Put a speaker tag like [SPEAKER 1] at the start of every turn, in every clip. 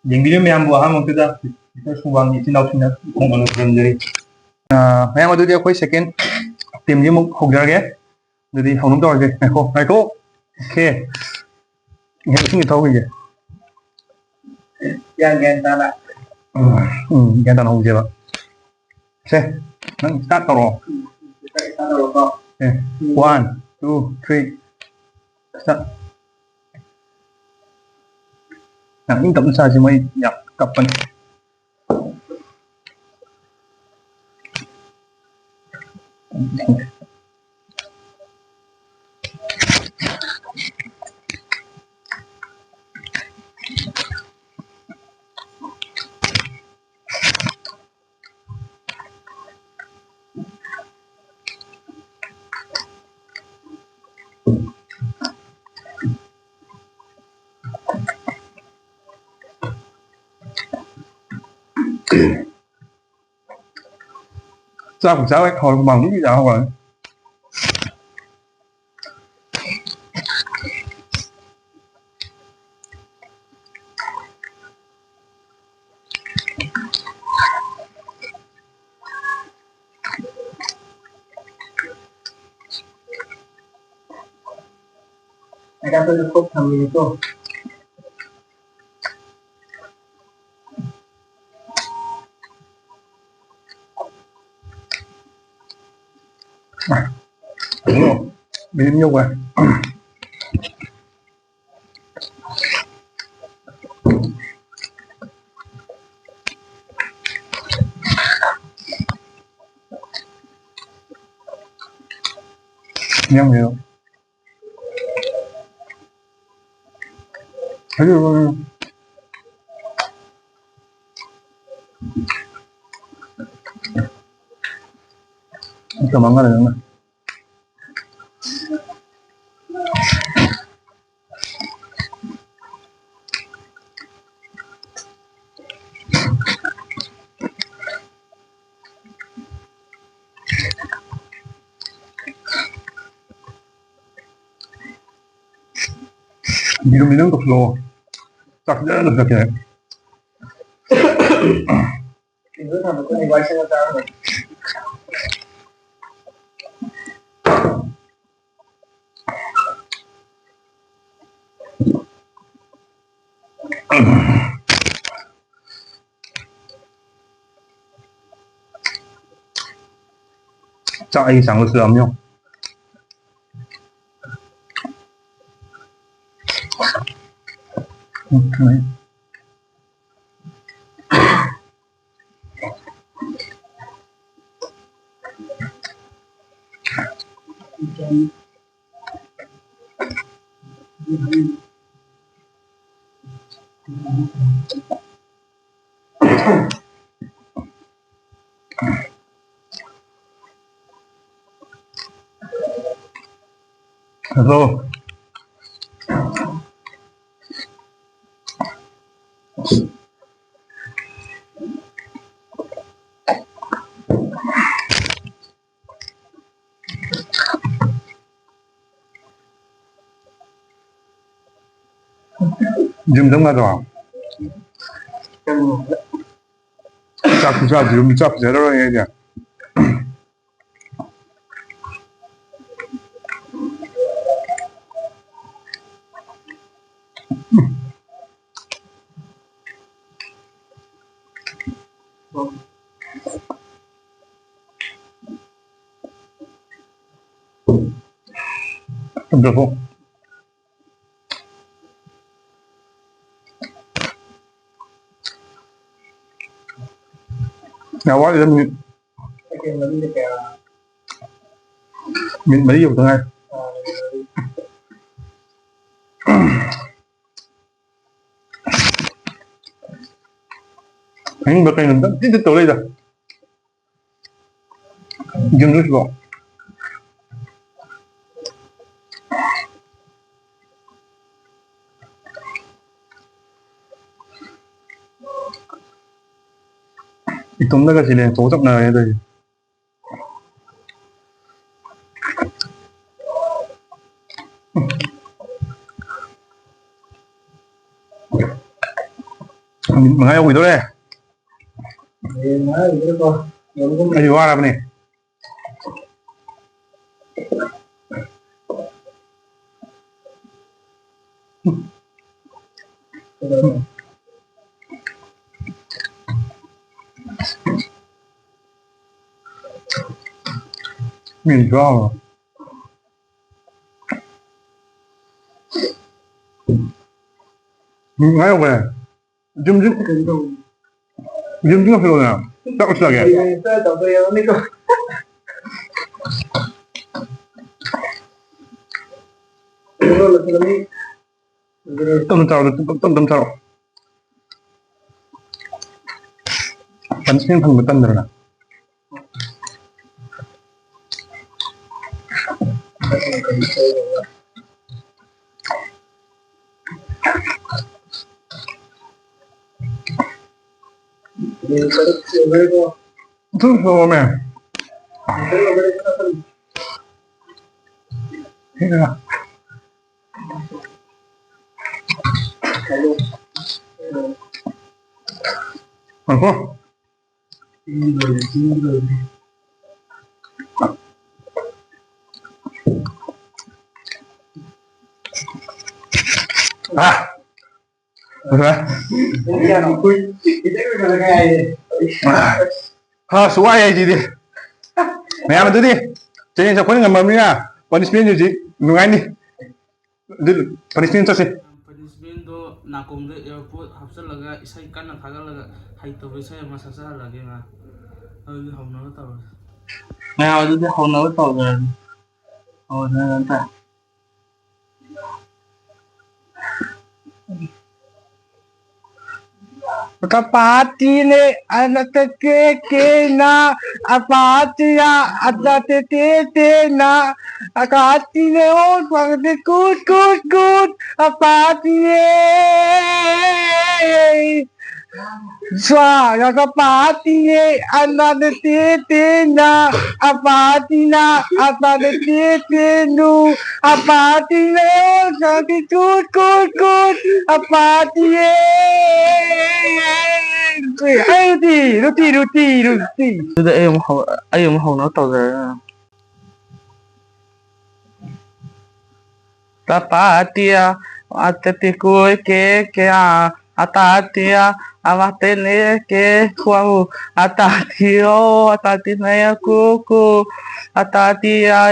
[SPEAKER 1] ꯌꯦꯡꯕꯤꯔꯤꯕ ꯃꯌꯥꯝꯕꯨ ꯑꯍꯥꯟꯕꯃꯛꯇꯗ ꯄꯤꯇꯔ ꯁꯨꯡꯕꯥꯡꯒꯤ ꯏꯆꯤꯟ ꯏꯅꯥꯎꯁꯤꯡꯅ ꯈꯣꯡ ꯑꯃ ꯈꯨꯔꯨꯝꯖꯔꯤ ꯃꯌꯥꯝ ꯑꯗꯨꯗꯤ ꯑꯩꯈꯣꯏ ꯁꯦꯀꯦꯟ ꯇꯤꯝꯁꯤ ꯑꯃꯨꯛ ꯍꯧꯖꯔꯒꯦ ꯑꯗꯨꯗꯤ ꯍꯧꯅꯕ ꯇꯧꯔꯁꯦ ꯉꯥꯏꯈꯣ ꯑꯣꯀꯦ ꯏꯁꯤꯡ ꯊꯧꯈꯤꯒꯦ ꯒ꯭ꯌꯥꯟ ꯇꯥꯅ ꯒ꯭ꯌꯥꯟ ꯇꯥꯅ ꯍꯧꯁꯦꯕ ꯁꯦ ꯅꯪ ꯁ꯭ꯇꯥꯔꯠ ꯇꯧꯔꯛꯑꯣ 1 2 3 ꯁ꯭ꯇꯥꯔꯠ ꯌꯥꯝ ꯏꯪ ꯇꯞꯅ ꯆꯥꯁꯤ ꯃꯣꯏ ꯌꯥꯝ ꯀꯞꯄꯅꯤ chào cháu ấy hồi bằng cái gì đâu rồi Acá tôi được không thằng mình cô bị nhiêu rồi nhiều nhiều thấy chưa cảm ơn các bạn minum untuk lo tak ada lah kayak itu sama tuh nih bahasa tahu chắc anh sáng sớm nhau Hello. Dừng giống rồi. Chắc dừng chắc dễ rồi nhỉ. Được không? Nào quá thì mình mấy giờ thứ hai anh bật này nó tiếp tục đây rồi dừng nước rồi 이동네가 지내 도적 나야 돼. Mga ayaw ito eh. Ay, warap ni. Mình cho ngay không về dum dum dum dum không nào tak usah lagi tâm sao pansin phang betan dah itu sama ya apa suai aja dia. Maya betul dia. Jadi saya pun nggak mau ya. Punishment jadi nungai ni. Punishment tu sih.
[SPEAKER 2] Punishment tu nak kumde airport hafsal laga isai kan nak thagal laga hai to isai masa sah lagi na. Aduh hamna tahu. Maya aduh dia hamna tahu dah. Oh nanti. Kapati ne anak ke na apati ya ada te na akati ne on pagde kut apati ye swa ya kapati ye anak te na apati na ada te nu apati ne on pagde kut apati ye Ruti. Sudah ayam mau nak tahu dah. Tapatia, atati koi ke atatia, amatene ke kuau, atati naya kuku, atatia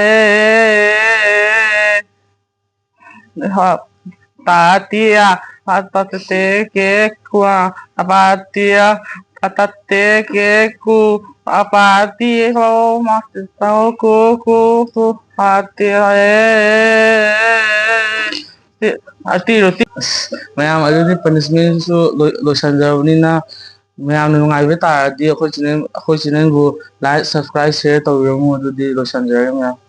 [SPEAKER 2] tatia. Atate ke kuah apatia atate ke ku apati ho mas tau ku atia roti mayam aduh ni punishment su lo sanjau ni na mayam nu ngai beta di aku channel go like subscribe share tau yang aduh di lo sanjau mayam